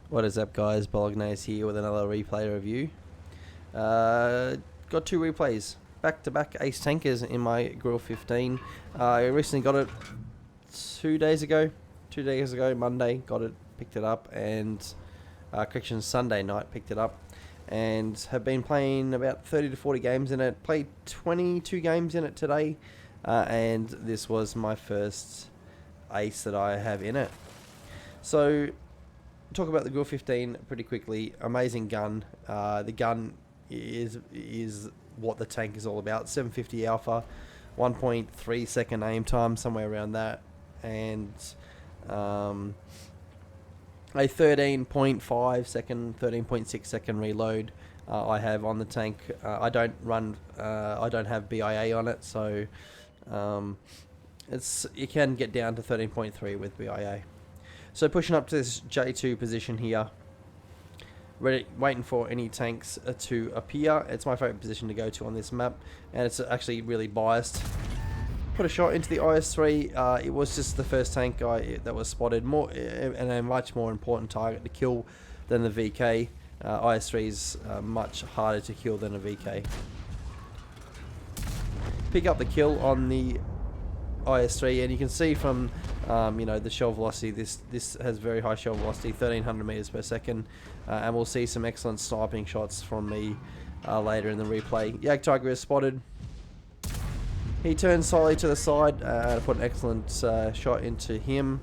What is up, guys? Bolognese here with another replay review. Got two replays, back-to-back ace tankers in my Grille 15. I recently got it 2 days ago. 2 days ago, Monday, got it, picked it up, and correction, Sunday night picked it up, and have been playing about 30 to 40 games in it. Played 22 games in it today, and this was my first ace that I have in it. So, talk about the Grille 15 pretty quickly. Amazing gun. The gun is what the tank is all about. 750 alpha, 1.3 second aim time, somewhere around that, and a 13.5 second, 13.6 second reload. I have on the tank. I don't have BIA on it, so you can get down to 13.3 with BIA. So pushing up to this J2 position here, ready, waiting for any tanks to appear. It's my favourite position to go to on this map, and it's actually really biased. Put a shot into the IS-3. It was just the first tank that was spotted, and a much more important target to kill than the VK. IS-3 is much harder to kill than a VK. Pick up the kill on the IS-3, and you can see from the shell velocity, this has very high shell velocity, 1300 meters per second, and we'll see some excellent sniping shots from me later in the replay. Jagdtiger is spotted. He turns slowly to the side, put an excellent shot into him.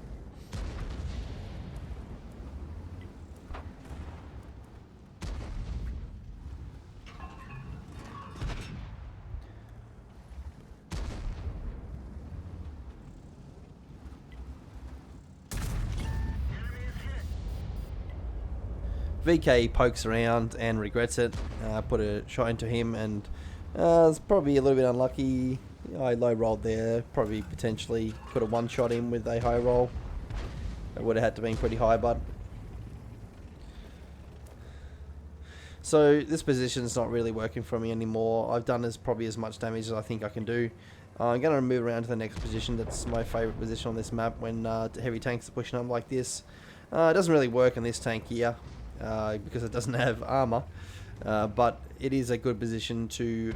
VK pokes around and regrets it. Put a shot into him, and it's probably a little bit unlucky. I low rolled there. Probably potentially could have one shot him with a high roll. It would have had to been pretty high, but so this position's not really working for me anymore. I've done probably as much damage as I think I can do. I'm going to move around to the next position. That's my favourite position on this map when heavy tanks are pushing up like this. It doesn't really work on this tank here. Because it doesn't have armor, but it is a good position to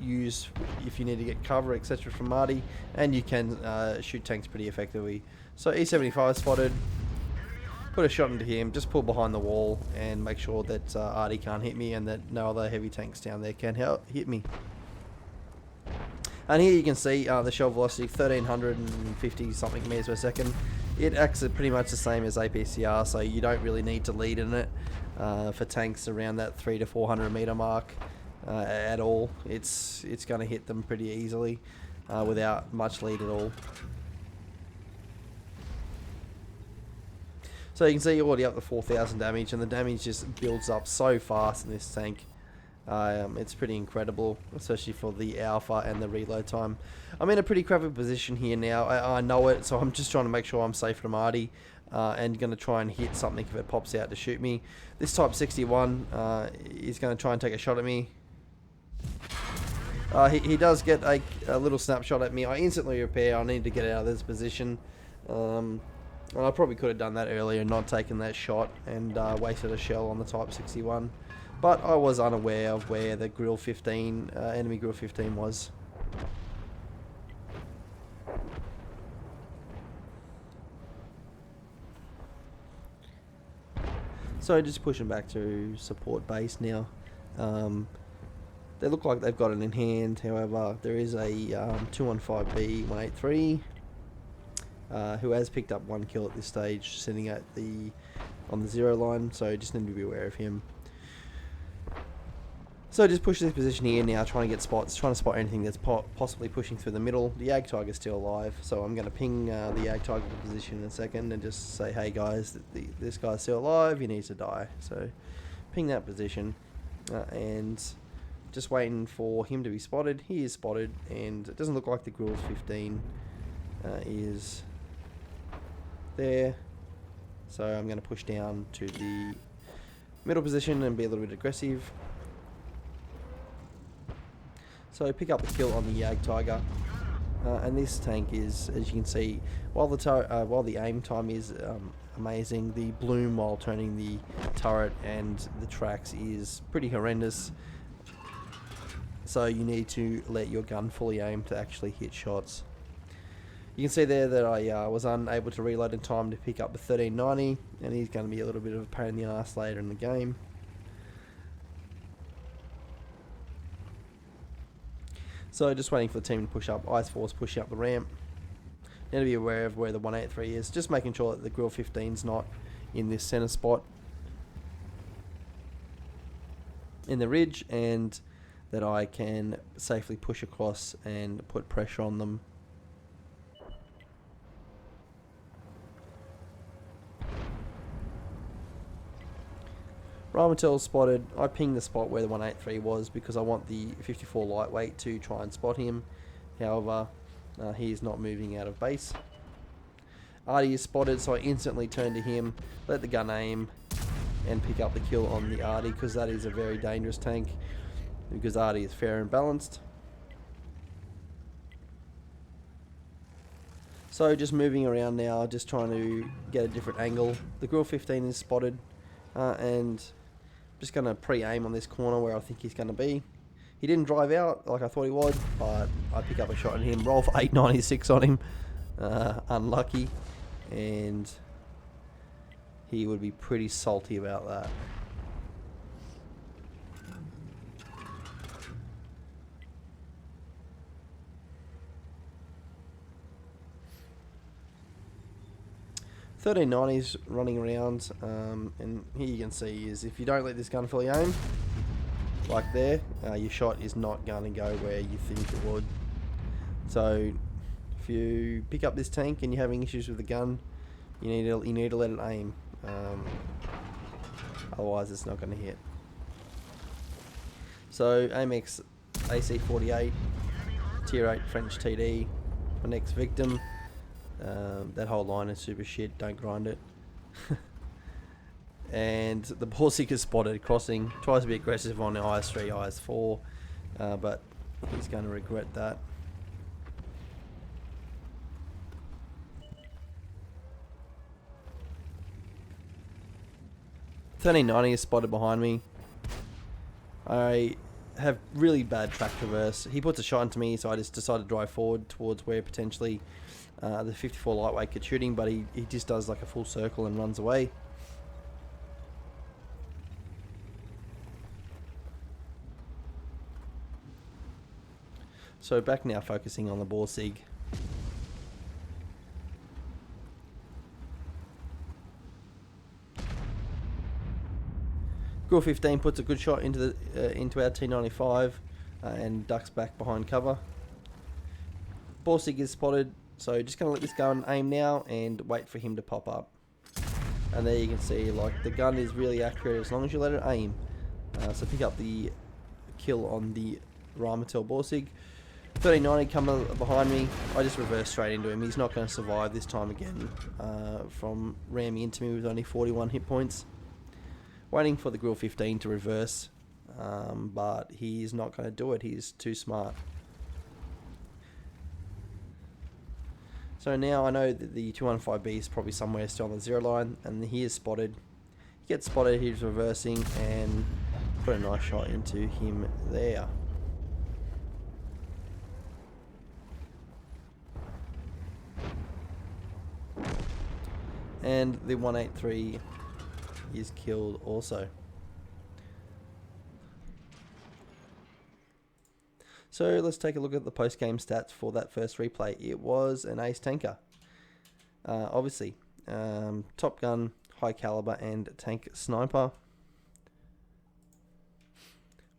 use if you need to get cover, etc. from Marty, and you can shoot tanks pretty effectively. So E75 spotted, put a shot into him, just pull behind the wall and make sure that Artie can't hit me and that no other heavy tanks down there can hit me. And here you can see the shell velocity, 1350 something meters per second. It acts pretty much the same as APCR, so you don't really need to lead in it for tanks around that 300 to 400 meter mark at all. It's going to hit them pretty easily without much lead at all. So you can see already up to 4,000 damage, and the damage just builds up so fast in this tank. It's pretty incredible, especially for the alpha and the reload time. I'm in a pretty crappy position here now. I know it, so I'm just trying to make sure I'm safe from Artie and going to try and hit something if it pops out to shoot me. This Type 61 is going to try and take a shot at me. He does get a little snapshot at me. I instantly repair. I need to get out of this position. I probably could have done that earlier and not taken that shot and wasted a shell on the Type 61. But I was unaware of where the Grille 15, enemy Grille 15 was. So just pushing back to support base now. They look like they've got it in hand, however there is a 215B 183 who has picked up one kill at this stage, sitting at on the 0 line, so just need to be aware of him. So just push this position here now, trying to get spots, trying to spot anything that's possibly pushing through the middle. The Jagdtiger's still alive, so I'm going to ping the Jagdtiger position in a second and just say, hey guys, this guy's still alive, he needs to die. So ping that position and just waiting for him to be spotted. He is spotted, and it doesn't look like the Grille 15 is there. So I'm going to push down to the middle position and be a little bit aggressive. So pick up the kill on the Jagdtiger. And this tank is, as you can see, while the aim time is amazing, the bloom while turning the turret and the tracks is pretty horrendous. So you need to let your gun fully aim to actually hit shots. You can see there that I was unable to reload in time to pick up the 1390, and he's going to be a little bit of a pain in the ass later in the game. So just waiting for the team to push up. Ice Force pushing up the ramp. Need to be aware of where the 183 is. Just making sure that the Grille 15's not in this center spot in the ridge, and that I can safely push across and put pressure on them. Ramatel spotted. I pinged the spot where the 183 was because I want the 54 lightweight to try and spot him. However, he is not moving out of base. Artie is spotted, so I instantly turn to him, let the gun aim, and pick up the kill on the Artie, because that is a very dangerous tank, because Artie is fair and balanced. So just moving around now, just trying to get a different angle. The Grille 15 is spotted, and just going to pre-aim on this corner where I think he's going to be. He didn't drive out like I thought he would, but I pick up a shot at him, roll for 896 on him. Unlucky, and he would be pretty salty about that. .1390's running around, and here you can see is if you don't let this gun fully aim, like there, your shot is not going to go where you think it would. So if you pick up this tank and you're having issues with the gun, you need to let it aim. Otherwise, it's not going to hit. So Amex AC-48, Tier 8 French TD, my next victim. That whole line is super shit, don't grind it. And the ball seeker spotted crossing, tries to be aggressive on the IS-3, IS-4, but he's going to regret that. .1390 is spotted behind me. I have really bad track traverse. He puts a shot into me, so I just decided to drive forward towards where potentially the 54 lightweight could shoot him, but he just does like a full circle and runs away. So back now, focusing on the Borsig. Grille 15 puts a good shot into our T95 and ducks back behind cover. Borsig is spotted, so just going to let this gun aim now and wait for him to pop up. And there you can see, like, the gun is really accurate as long as you let it aim. So pick up the kill on the Ramatel Borsig. 1390 coming behind me. I just reversed straight into him. He's not going to survive this time again from ramming into me with only 41 hit points. Waiting for the Grille 15 to reverse, but he's not going to do it. He's too smart. So now I know that the 215B is probably somewhere still on the zero line, and he is spotted. He gets spotted, he's reversing, and put a nice shot into him there. And the 183 is killed also. So let's take a look at the post-game stats for that first replay. It was an ace tanker. Obviously, top gun, high caliber, and tank sniper.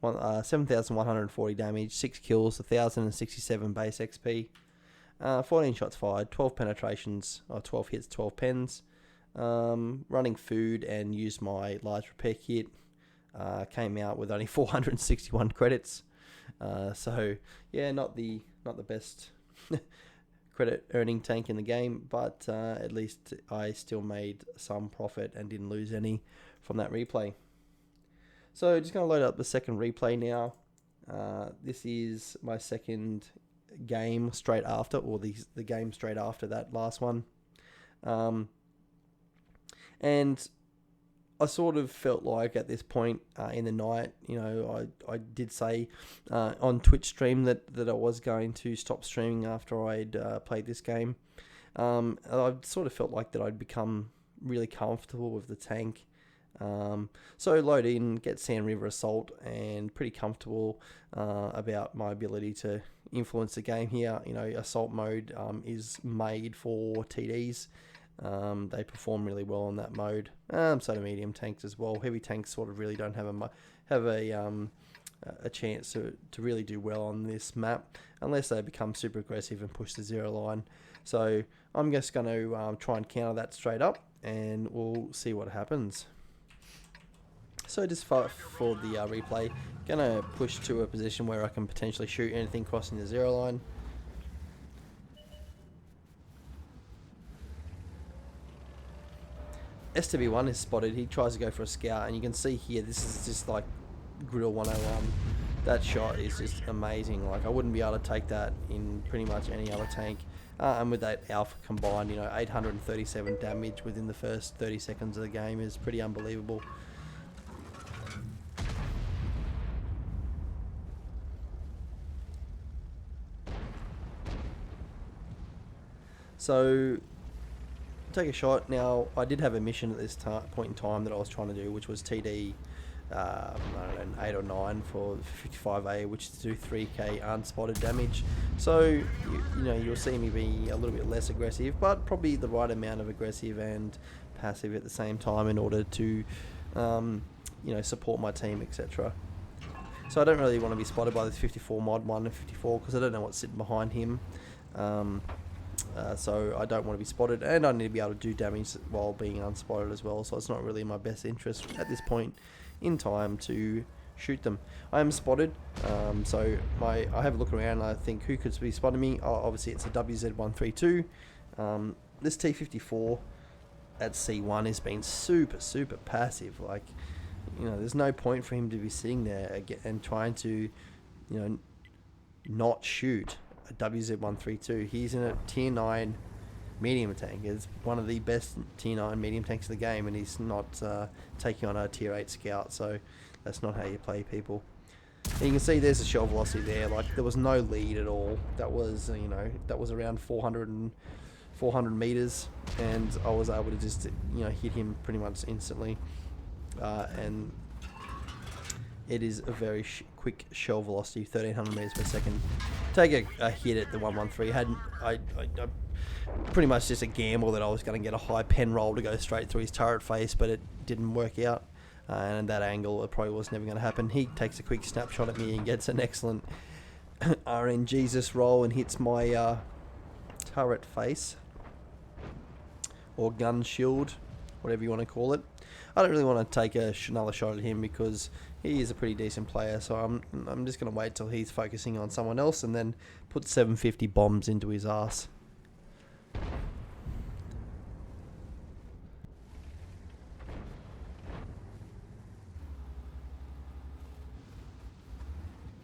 7,140 damage, 6 kills, 1,067 base XP. 14 shots fired, 12 penetrations, 12 hits, 12 pens. Running food and used my large repair kit. Came out with only 461 credits. So yeah, not the best credit earning tank in the game, but at least I still made some profit and didn't lose any from that replay. So just going to load up the second replay now. This is my second game straight after, or the game straight after that last one. And I sort of felt like at this point in the night, I did say on Twitch stream that I was going to stop streaming after I'd played this game. I sort of felt like that I'd become really comfortable with the tank. So load in, get Sand River Assault, and pretty comfortable about my ability to influence the game here. Assault mode is made for TDs. They perform really well on that mode. So do medium tanks as well. Heavy tanks sort of really don't have a chance to really do well on this map unless they become super aggressive and push the zero line. So I'm just going to try and counter that straight up, and we'll see what happens. So just for the replay, going to push to a position where I can potentially shoot anything crossing the zero line. STB1 is spotted. He tries to go for a scout, and you can see here, this is just like Grille 101. That shot is just amazing. Like, I wouldn't be able to take that in pretty much any other tank. And with that alpha combined, 837 damage within the first 30 seconds of the game is pretty unbelievable. So, take a shot. Now, I did have a mission at this point in time that I was trying to do, which was TD, I don't know, 8 or 9 for 55A, which is to do 3k unspotted damage. So, you'll see me be a little bit less aggressive, but probably the right amount of aggressive and passive at the same time in order to, support my team, etc. So I don't really want to be spotted by this 54 mod 1 and 54 because I don't know what's sitting behind him. So I don't want to be spotted, and I need to be able to do damage while being unspotted as well, so it's not really in my best interest at this point in time to shoot them. I am spotted, so I have a look around and I think who could be spotting me. Obviously it's a WZ132. This T54 at C1 has been super passive. Like, there's no point for him to be sitting there and trying to not shoot a WZ132. He's in a tier 9 medium tank. It's one of the best tier 9 medium tanks in the game, and he's not taking on a tier 8 scout, so that's not how you play people. And you can see there's a shell velocity there. Like, there was no lead at all. That was that was around 400 meters, and I was able to just hit him pretty much instantly, and it is a very quick shell velocity, 1300 meters per second. Take a hit at the 113. I pretty much just a gamble that I was going to get a high pen roll to go straight through his turret face, but it didn't work out. And at that angle, it probably was never going to happen. He takes a quick snapshot at me and gets an excellent RNGesus roll and hits my turret face, or gun shield, whatever you want to call it. I don't really want to take another shot at him because he is a pretty decent player, so I'm just going to wait till he's focusing on someone else and then put 750 bombs into his ass.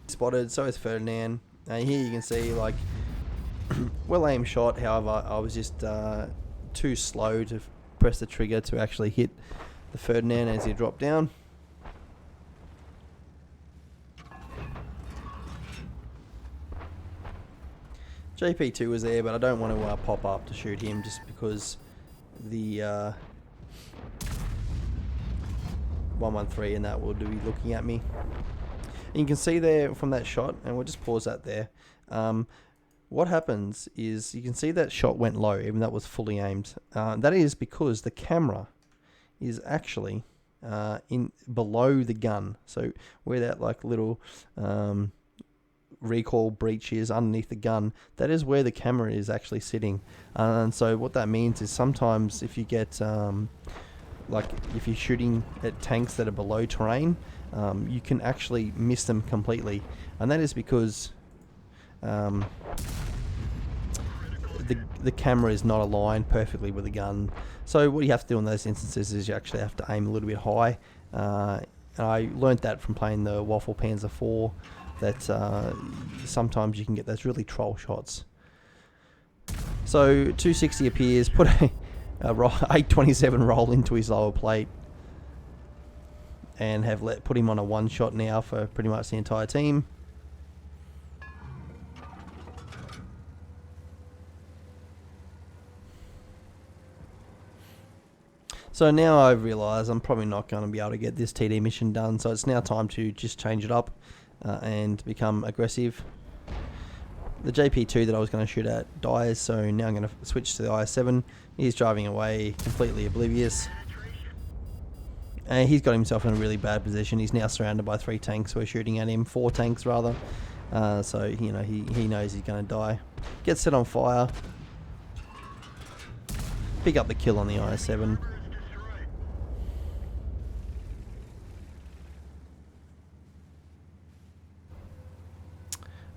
Spotted, so is Ferdinand. Here you can see, like, well aimed shot, however I was just too slow to press the trigger to actually hit the Ferdinand as he dropped down. JP2 was there, but I don't want to pop up to shoot him just because the 113 and that will be looking at me. And you can see there from that shot, and we'll just pause that there. What happens is you can see that shot went low, even though it was fully aimed. That is because the camera is actually in below the gun. So where that like little recoil breach is underneath the gun, that is where the camera is actually sitting. And so what that means is sometimes if you get like if you're shooting at tanks that are below terrain, you can actually miss them completely, and that is because the camera is not aligned perfectly with the gun. So what you have to do in those instances is you actually have to aim a little bit high. And I learnt that from playing the Waffle Panzer 4, that sometimes you can get those really troll shots. So 260 appears, put a 827 roll into his lower plate, and have put him on a one shot now for pretty much the entire team. So now I've realised I'm probably not going to be able to get this TD mission done, so it's now time to just change it up and become aggressive. The JP2 that I was going to shoot at dies, so now I'm going to switch to the IS-7. He's driving away, completely oblivious. And he's got himself in a really bad position. He's now surrounded by 3 tanks. We're shooting at him, 4 tanks rather. So, you know, he knows he's going to die. Gets set on fire. Pick up the kill on the IS-7.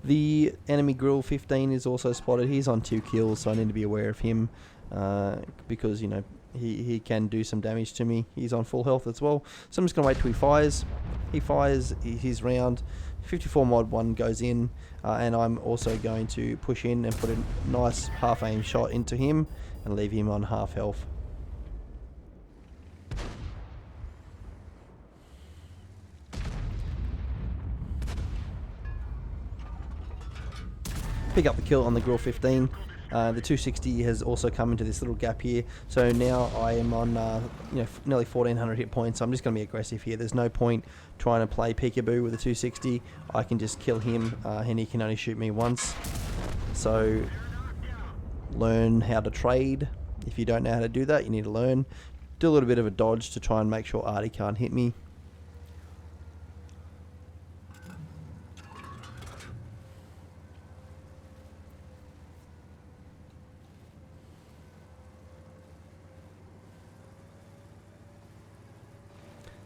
The enemy Grille 15 is also spotted. He's on 2 kills, so I need to be aware of him because, you know, he can do some damage to me. He's on full health as well. So I'm just going to wait till he fires. He fires his round. 54 mod 1 goes in, and I'm also going to push in and put a nice half-aim shot into him and leave him on half health. Pick up the kill on the Grille 15. The 260 has also come into this little gap here, so now I am on nearly 1400 hit points. So I'm just going to be aggressive here. There's no point trying to play peekaboo with the 260. I can just kill him, and he can only shoot me once. So learn how to trade. If you don't know how to do that, you need to learn. Do a little bit of a dodge to try and make sure Artie can't hit me.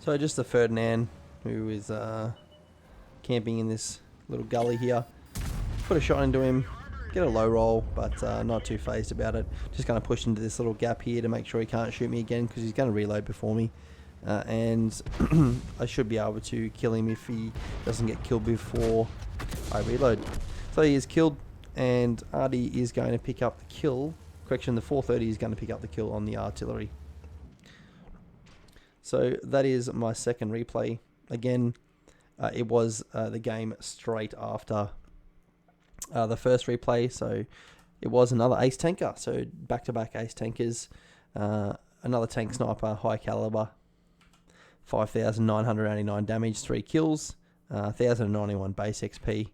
So just the Ferdinand, who is camping in this little gully here. Put a shot into him, get a low roll, but not too phased about it. Just going to push into this little gap here to make sure he can't shoot me again, because he's going to reload before me. And I should be able to kill him if he doesn't get killed before I reload. So he is killed, and Artie is going to pick up the kill. Correction, the 430 is going to pick up the kill on the artillery. So that is my second replay. Again, it was the game straight after the first replay, so it was another ace tanker. So back-to-back ace tankers, another tank sniper, high caliber, 5,989 damage, 3 kills, 1,091 base XP,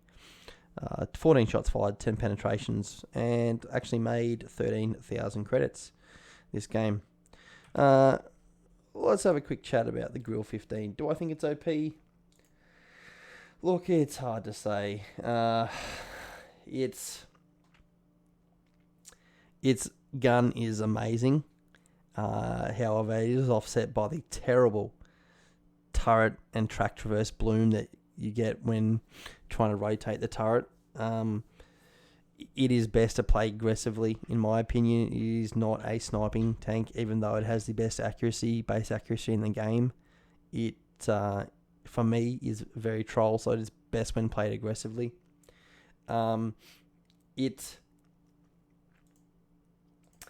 14 shots fired, 10 penetrations, and actually made 13,000 credits this game. Let's have a quick chat about the Grille 15. Do I think it's OP? Look, it's hard to say. Its gun is amazing. However, it is offset by the terrible turret and track traverse bloom that you get when trying to rotate the turret. It is best to play aggressively, in my opinion. It is not a sniping tank, even though it has the best accuracy, base accuracy in the game. It, for me, is very troll, so it is best when played aggressively. It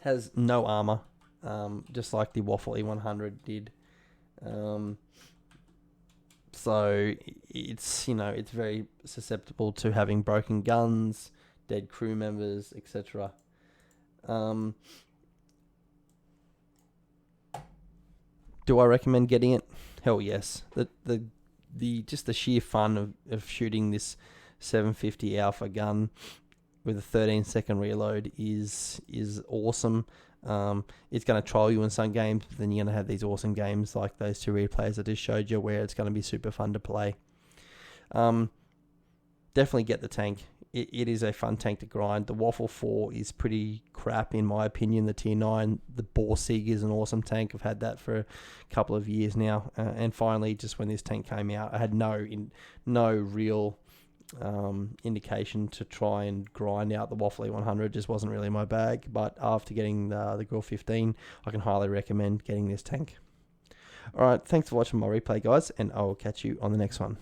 has no armor, just like the Waffle E100 did. So it's, it's very susceptible to having broken guns, dead crew members, etc. Do I recommend getting it? Hell yes. Just the sheer fun of shooting this 750 Alpha gun with a 13-second reload is awesome. It's going to troll you in some games, but then you're going to have these awesome games like those 2 replays I just showed you, where it's going to be super fun to play. Definitely get the tank. It is a fun tank to grind. The Waffle 4 is pretty crap in my opinion. The Tier 9, the Borsig is an awesome tank. I've had that for a couple of years now. And finally, just when this tank came out, I had no real indication to try and grind out the Waffle E100. Just wasn't really my bag. But after getting the Grille 15, I can highly recommend getting this tank. Alright, thanks for watching my replay, guys, and I will catch you on the next one.